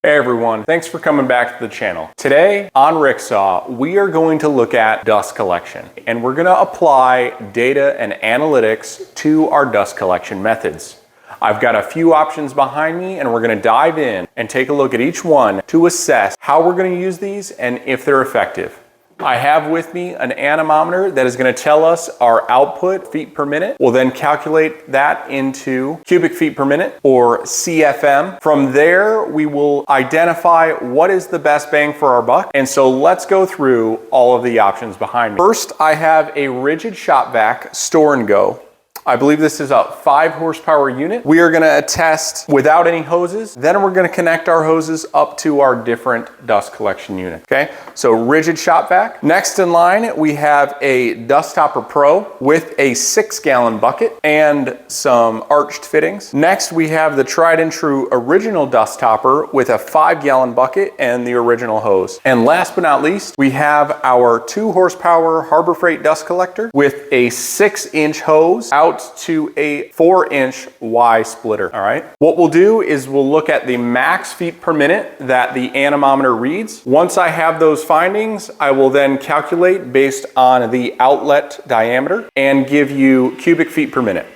Hey everyone, thanks for coming back to the channel. Today on Ricksaw, we are going to look at dust collection, and we're going to apply data and analytics to our dust collection methods. I've got a few options behind me, and we're going to dive in and take a look at each one to assess how we're going to use these and if they're effective. I have with me an anemometer that is going to tell us our output feet per minute. We'll then calculate that into cubic feet per minute, or CFM. From there, we will identify what is the best bang for our buck. And so let's go through all of the options behind me. First, I have a rigid shop vac store and go. I believe this is a 5 horsepower unit. We are going to test without any hoses. Then we're going to connect our hoses up to our different dust collection units. Okay, so rigid shop vac. Next in line, we have a Dustopper Pro with a 6-gallon bucket and some arched fittings. Next, we have the tried and true original Dustopper with a 5-gallon bucket and the original hose. And last but not least, we have our 2 horsepower Harbor Freight dust collector with a 6-inch hose out to a 4-inch Y splitter. All right. What we'll do is we'll look at the max feet per minute that the anemometer reads. Once I have those findings, I will then calculate based on the outlet diameter and give you cubic feet per minute,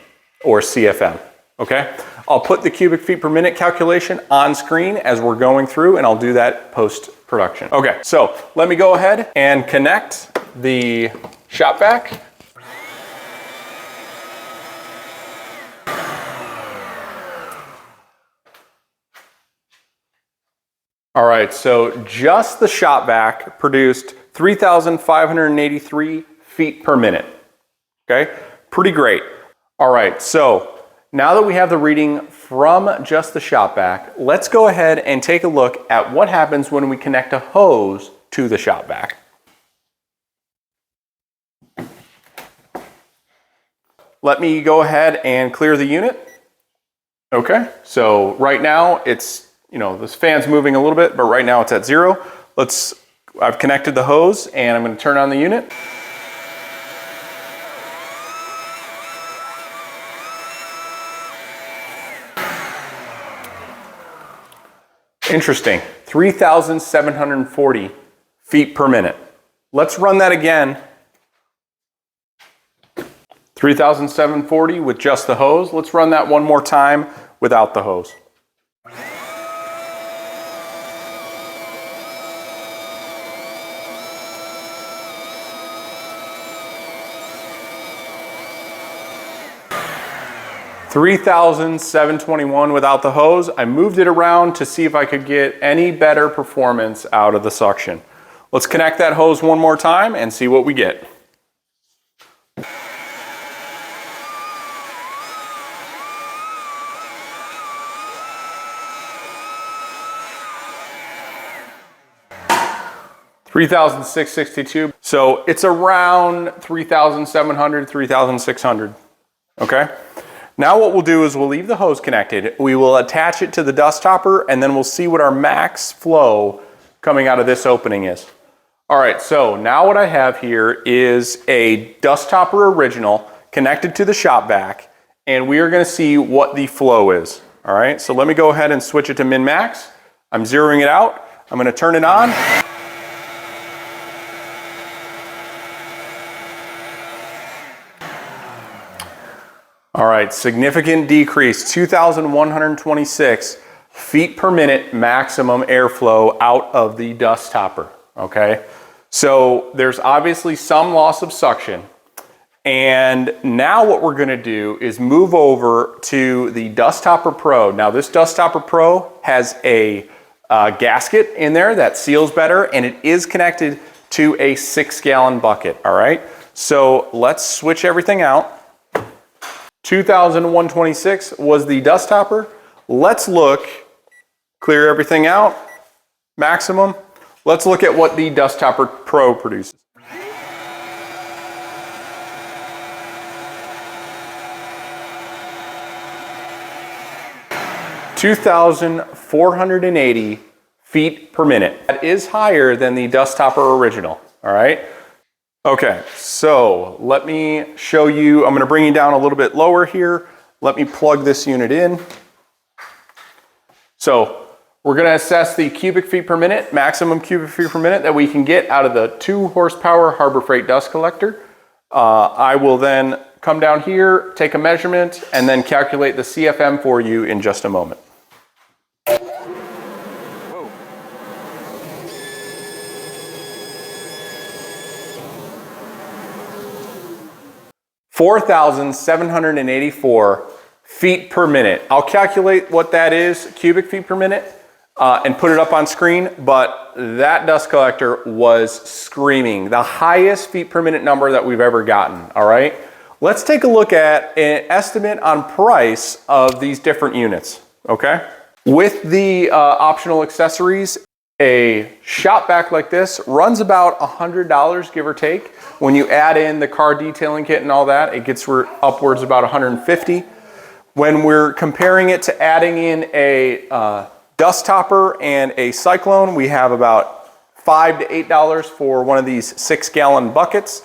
or CFM. Okay. I'll put the cubic feet per minute calculation on screen as we're going through, and I'll do that post-production. Okay. So let me go ahead and connect the shop vac. All right, so just the shop vac produced 3,583 feet per minute. Okay, pretty great. All right, so now that we have the reading from just the shop vac, let's go ahead and take a look at what happens when we connect a hose to the shop vac. Let me go ahead and clear the unit. Okay, so right now it's, this fan's moving a little bit, but right now it's at 0. I've connected the hose and I'm going to turn on the unit. Interesting, 3,740 feet per minute. Let's run that again. 3,740 with just the hose. Let's run that one more time without the hose. $3,721 without the hose. I moved it around to see if I could get any better performance out of the suction. Let's connect that hose one more time and see what we get. $3,662. So it's around 3,700, 3,600. Okay. Now what we'll do is we'll leave the hose connected. We will attach it to the Dustopper, and then we'll see what our max flow coming out of this opening is. All right, so now what I have here is a Dustopper original connected to the shop vac, and we are going to see what the flow is. All right, so let me go ahead and switch it to min-max. I'm zeroing it out. I'm going to turn it on. All right, significant decrease, 2,126 feet per minute maximum airflow out of the Dustopper, okay? So there's obviously some loss of suction. And now what we're gonna do is move over to the Dustopper Pro. Now this Dustopper Pro has a gasket in there that seals better, and it is connected to a 6-gallon bucket, all right? So let's switch everything out. 2,126 was the Dustopper. Let's look, clear everything out, maximum. Let's look at what the Dustopper Pro produces. $2,480 feet per minute. That is higher than the Dustopper original, all right? Okay, so let me show you, I'm gonna bring you down a little bit lower here. Let me plug this unit in. So We're going to assess the cubic feet per minute, maximum cubic feet per minute that we can get out of the 2 horsepower Harbor Freight dust collector. I will then come down here, take a measurement, and then calculate the CFM for you in just a moment. 4,784 feet per minute. I'll calculate what that is, cubic feet per minute, and put it up on screen, but that dust collector was screaming. The highest feet per minute number that we've ever gotten, all right? Let's take a look at an estimate on price of these different units, okay? With the optional accessories, a shop vac like this runs about $100, give or take. When you add in the car detailing kit and all that, it gets upwards about $150. When we're comparing it to adding in a Dustopper and a Cyclone, we have about $5 to $8 for one of these 6-gallon buckets,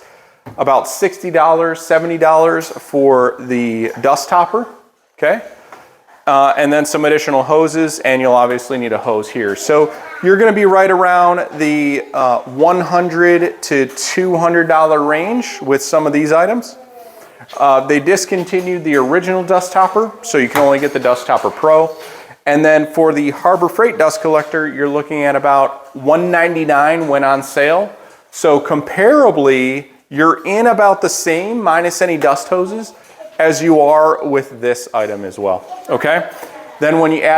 about $60, $70 for the Dustopper, okay? And then some additional hoses, and you'll obviously need a hose here. So you're going to be right around the $100 to $200 range with some of these items. They discontinued the original Dustopper, so you can only get the Dustopper Pro. And then for the Harbor Freight dust collector, you're looking at about $199 when on sale. So comparably, you're in about the same, minus any dust hoses, as you are with this item as well, okay? Then when you add